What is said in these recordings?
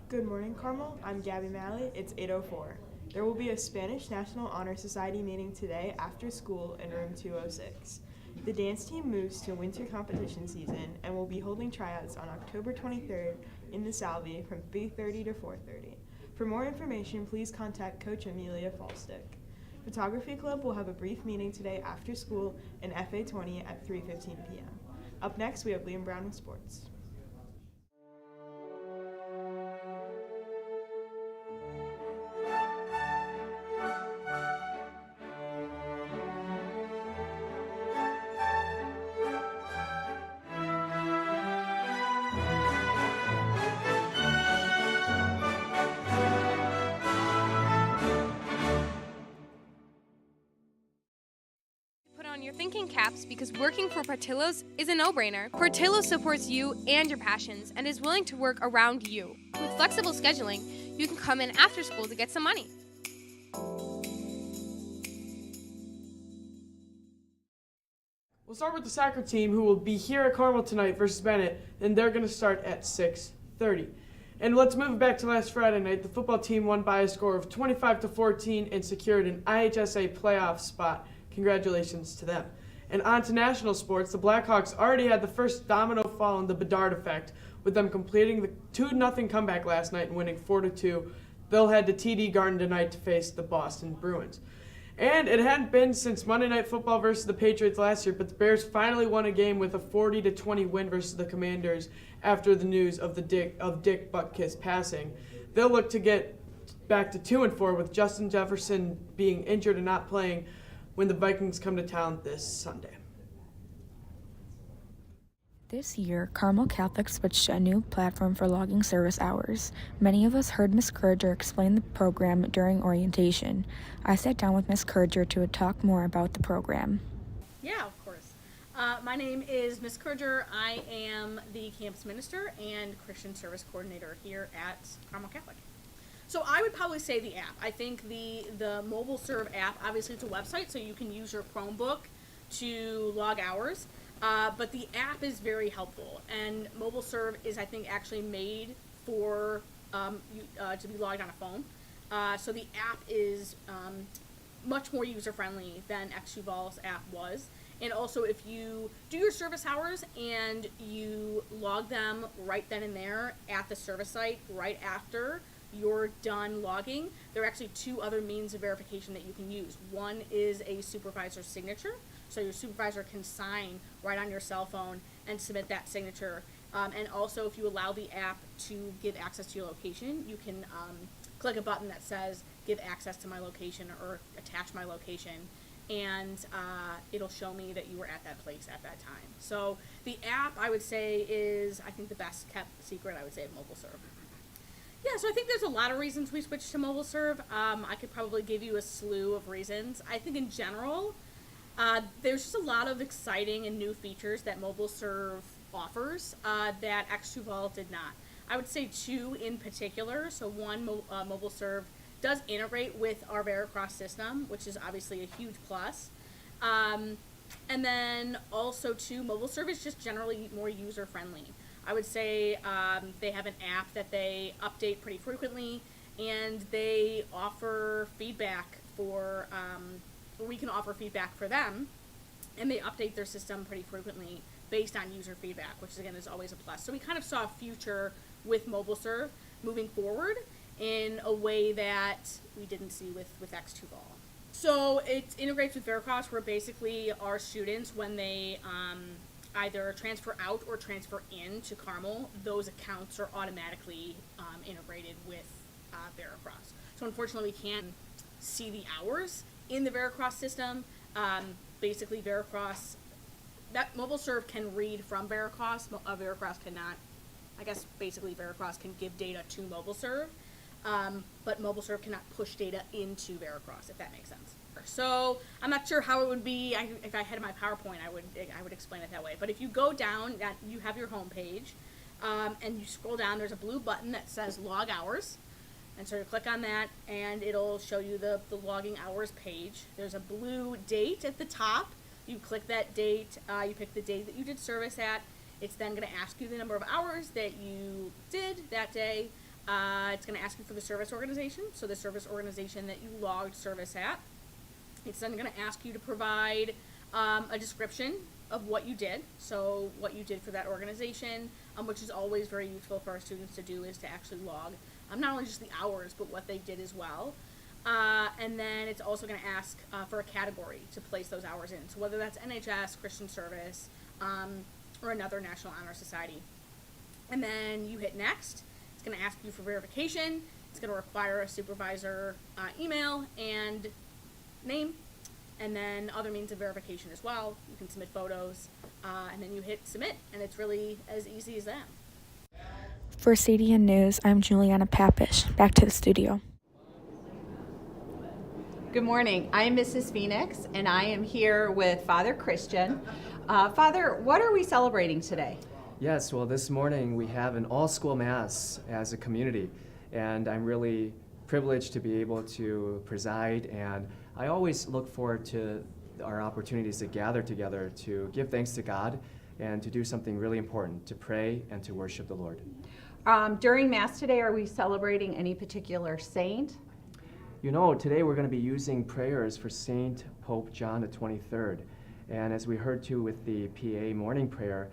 Good morning, Carmel. I'm Gabby Malley. It's 8:04. There will be a Spanish National Honor Society meeting today after school in room 206. The dance team moves to winter competition season and will be holding tryouts on October 23rd in the Salvi from 3:30 to 4:30. For more information, please contact Coach Amelia Falstick. Photography Club will have a brief meeting today after school in FA 20 at 3:15 p.m. Up next, we have Liam Brown with sports. Put on your thinking caps because working for Portillo's is a no-brainer. Portillo's supports you and your passions and is willing to work around you. With flexible scheduling, you can come in after school to get some money. We'll start with the soccer team, who will be here at Carmel tonight versus Bennett, and they're going to start at 6:30. And let's move back to last Friday night. The football team won by a score of 25-14 and secured an IHSA playoff spot. Congratulations to them. And on to national sports. The Blackhawks already had the first domino fall in the Bedard effect, with them completing the 2-0 comeback last night and winning 4-2. They'll head to TD Garden tonight to face the Boston Bruins. And it hadn't been since Monday Night Football versus the Patriots last year, but the Bears finally won a game with a 40-20 win versus the Commanders after the news of Dick Butkus passing. They'll look to get back to 2-4 with Justin Jefferson being injured and not playing when the Vikings come to town this Sunday. This year, Carmel Catholic switched to a new platform for logging service hours. Many of us heard Ms. Courager explain the program during orientation. I sat down with Ms. Courager to talk more about the program. Yeah, of course. My name is Ms. Courager. I am the campus minister and Christian service coordinator here at Carmel Catholic. So I would probably say the app. I think the mobile serve app, obviously it's a website, so you can use your Chromebook to log hours. But the app is very helpful, and mobile serve is, I think, actually made for to be logged on a phone. So the app is much more user-friendly than X2Vol's app was. And also, if you do your service hours and you log them right then and there at the service site right after you're done logging, there are actually two other means of verification that you can use. One is a supervisor's signature. So your supervisor can sign right on your cell phone and submit that signature. And also, if you allow the app to give access to your location, you can click a button that says give access to my location or attach my location, and it'll show me that you were at that place at that time. So the app, I would say, is, I think, the best kept secret, I would say, of mobile serve. Yeah, so I think there's a lot of reasons we switched to mobile serve. I could probably give you a slew of reasons. I think in general, there's just a lot of exciting and new features that mobile serve offers that X2Vol did not. I would say two in particular. So one, mobile serve does integrate with our Veracross system, which is obviously a huge plus. And then also two, mobile serve is just generally more user friendly. I would say they have an app that they update pretty frequently, and they offer feedback for we can offer feedback for them, and they update their system pretty frequently based on user feedback, which again is always a plus. So we kind of saw a future with mobile serve moving forward in a way that we didn't see with X2Vol. So it integrates with Veracross, where basically our students, when they either transfer out or transfer in to Carmel, those accounts are automatically integrated with Veracross. So unfortunately we can't see the hours in the Veracross system. Basically Veracross, that mobile serve can read from Veracross, Veracross cannot. I guess basically Veracross can give data to mobile serve, but mobile serve cannot push data into Veracross, if that makes sense. So I'm not sure how it would be. If I had my PowerPoint, I would explain it that way. But if you go down, you have your home page, and you scroll down, there's a blue button that says log hours. And so you click on that, and it'll show you the logging hours page. There's a blue date at the top. You click that date, you pick the date that you did service at. It's then going to ask you the number of hours that you did that day, It's going to ask you for the service organization, so the service organization that you logged service at. It's then going to ask you to provide a description of what you did, so what you did for that organization, which is always very useful for our students to do, is to actually log not only just the hours, but what they did as well. And then it's also going to ask for a category to place those hours in, so whether that's NHS, Christian Service, or another National Honor Society. And then you hit next. It's going to ask you for verification. It's going to require a supervisor email and name, and then other means of verification as well. You can submit photos, and then you hit submit, and it's really as easy as that. For CDN News, I'm Juliana Papish. Back to the studio. Good morning. I'm Mrs. Phoenix, and I am here with Father Christian. Father, what are we celebrating today? Yes, well, this morning we have an all-school mass as a community, and I'm really privileged to be able to preside, and I always look forward to our opportunities to gather together to give thanks to God and to do something really important, to pray and to worship the Lord. During Mass today, are we celebrating any particular saint? You know, today we're going to be using prayers for Saint Pope John the 23rd, and as we heard too with the PA morning prayer,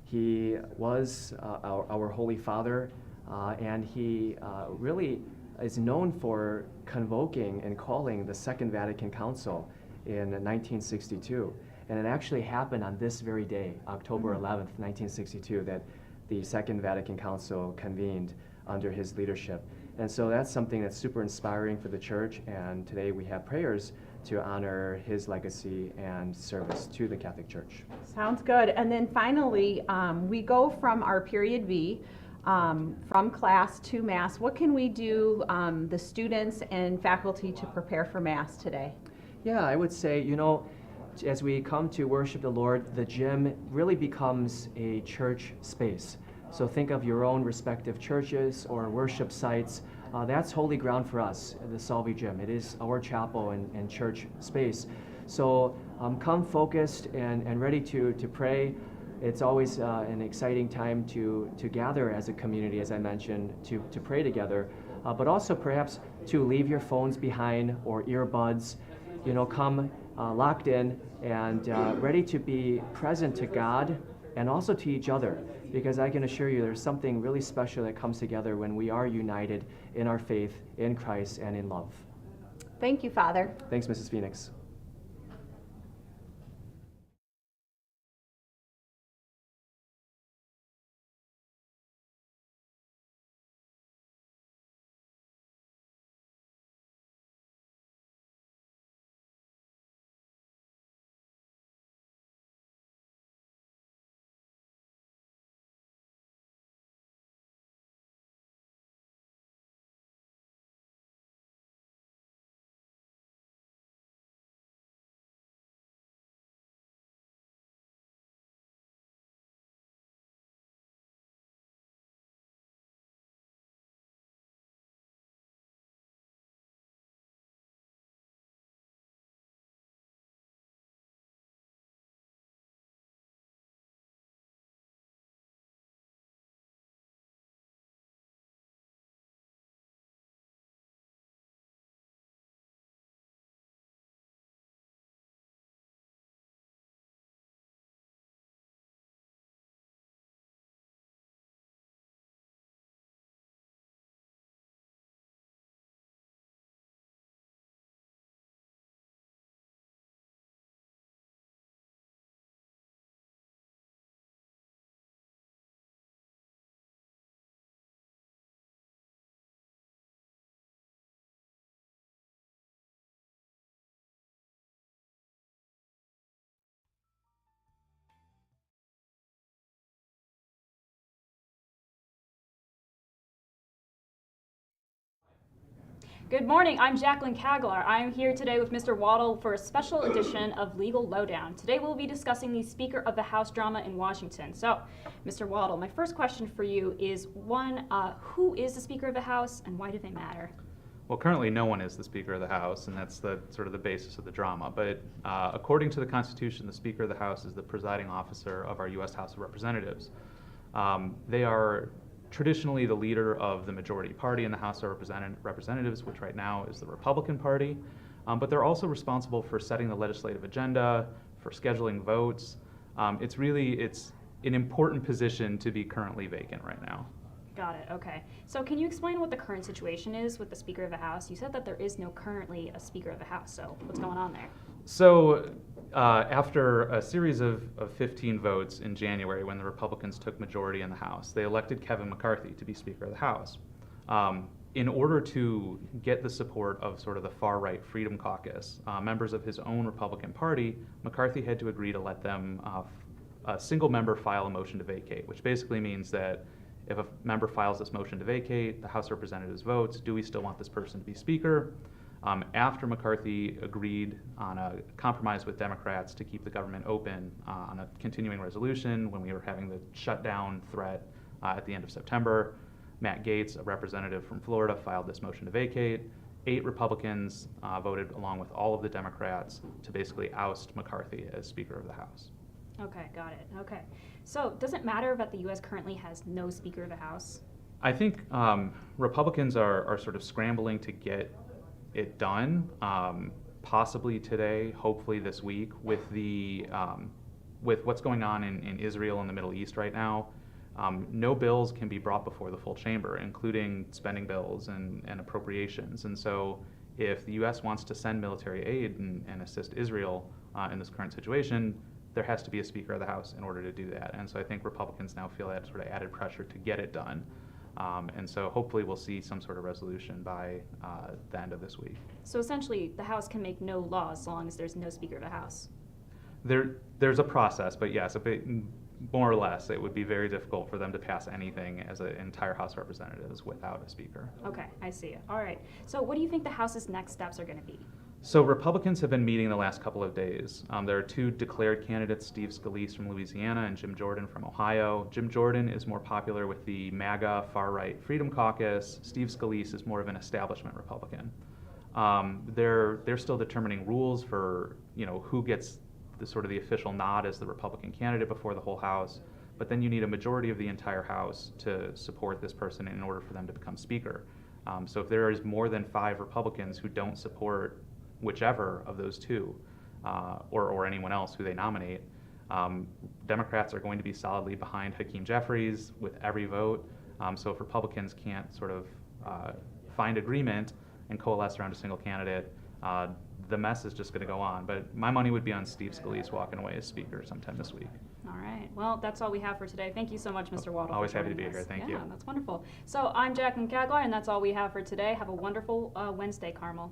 he was our Holy Father, and he really is known for convoking and calling the Second Vatican Council in 1962. And it actually happened on this very day, October 11th, 1962, that the Second Vatican Council convened under his leadership. And so that's something that's super inspiring for the church, and today we have prayers to honor his legacy and service to the Catholic Church. Sounds good. And then finally, we go from our period V, from class to Mass. What can we do, the students and faculty, to prepare for Mass today? Yeah, I would say, you know, as we come to worship the Lord, the gym really becomes a church space. So think of your own respective churches or worship sites. That's holy ground for us, the Salvi Gym. It is our chapel and church space. So come focused and ready to pray. It's always an exciting time to gather as a community, as I mentioned, to pray together, but also perhaps to leave your phones behind or earbuds. You know, come locked in and ready to be present to God and also to each other, because I can assure you there's something really special that comes together when we are united in our faith, in Christ, and in love. Thank you, Father. Thanks, Mrs. Phoenix. Good morning, I'm Jacqueline Kaglar. I'm here today with Mr. Waddle for a special edition of Legal Lowdown. Today we'll be discussing the Speaker of the House drama in Washington. So, Mr. Waddle, my first question for you is, one, who is the Speaker of the House and why do they matter? Well, currently no one is the Speaker of the House, and that's the sort of the basis of the drama. But according to the Constitution, the Speaker of the House is the presiding officer of our U.S. House of Representatives. They are traditionally the leader of the majority party in the House of Representatives, which right now is the Republican Party. But they're also responsible for setting the legislative agenda, for scheduling votes. It's an important position to be currently vacant right now. Got it, okay. So can you explain what the current situation is with the Speaker of the House? You said that there is no currently a Speaker of the House, so what's going on there? So after a series of 15 votes in January, when the Republicans took majority in the House, they elected Kevin McCarthy to be Speaker of the House. In order to get the support of sort of the far-right Freedom Caucus, members of his own Republican Party, McCarthy had to agree to let them, a single member, file a motion to vacate, which basically means that if a member files this motion to vacate, the House of Representatives votes, do we still want this person to be Speaker? After McCarthy agreed on a compromise with Democrats to keep the government open on a continuing resolution when we were having the shutdown threat at the end of September, Matt Gaetz, a representative from Florida, filed this motion to vacate. 8 Republicans voted along with all of the Democrats to basically oust McCarthy as Speaker of the House. Okay, got it, okay. So does it matter that the U.S. currently has no Speaker of the House? I think Republicans are sort of scrambling to get it done, possibly today, hopefully this week, with what's going on in Israel and the Middle East right now. No bills can be brought before the full chamber, including spending bills and appropriations. And so if the U.S. wants to send military aid and assist Israel in this current situation, there has to be a Speaker of the House in order to do that. And so I think Republicans now feel that sort of added pressure to get it done. And so hopefully we'll see some sort of resolution by the end of this week. So essentially, the House can make no laws so long as there's no Speaker of the House. There's a process, but yes, more or less, it would be very difficult for them to pass anything as an entire House of Representatives without a Speaker. Okay, I see. All right. So what do you think the House's next steps are going to be? So Republicans have been meeting the last couple of days. There are 2 declared candidates, Steve Scalise from Louisiana and Jim Jordan from Ohio. Jim Jordan is more popular with the MAGA far-right Freedom Caucus. Steve Scalise is more of an establishment Republican. They're still determining rules for who gets the official nod as the Republican candidate before the whole House. But then you need a majority of the entire House to support this person in order for them to become Speaker. So if there is more than 5 Republicans who don't support whichever of those 2, or anyone else who they nominate, Democrats are going to be solidly behind Hakeem Jeffries with every vote. So if Republicans can't sort of find agreement and coalesce around a single candidate, the mess is just going to go on. But my money would be on Steve Scalise walking away as Speaker sometime this week. All right. Well, that's all we have for today. Thank you so much, Mr. Waddle. Always happy to be here. Thank you. Yeah, that's wonderful. So I'm Jacqueline Caglar, and that's all we have for today. Have a wonderful Wednesday, Carmel.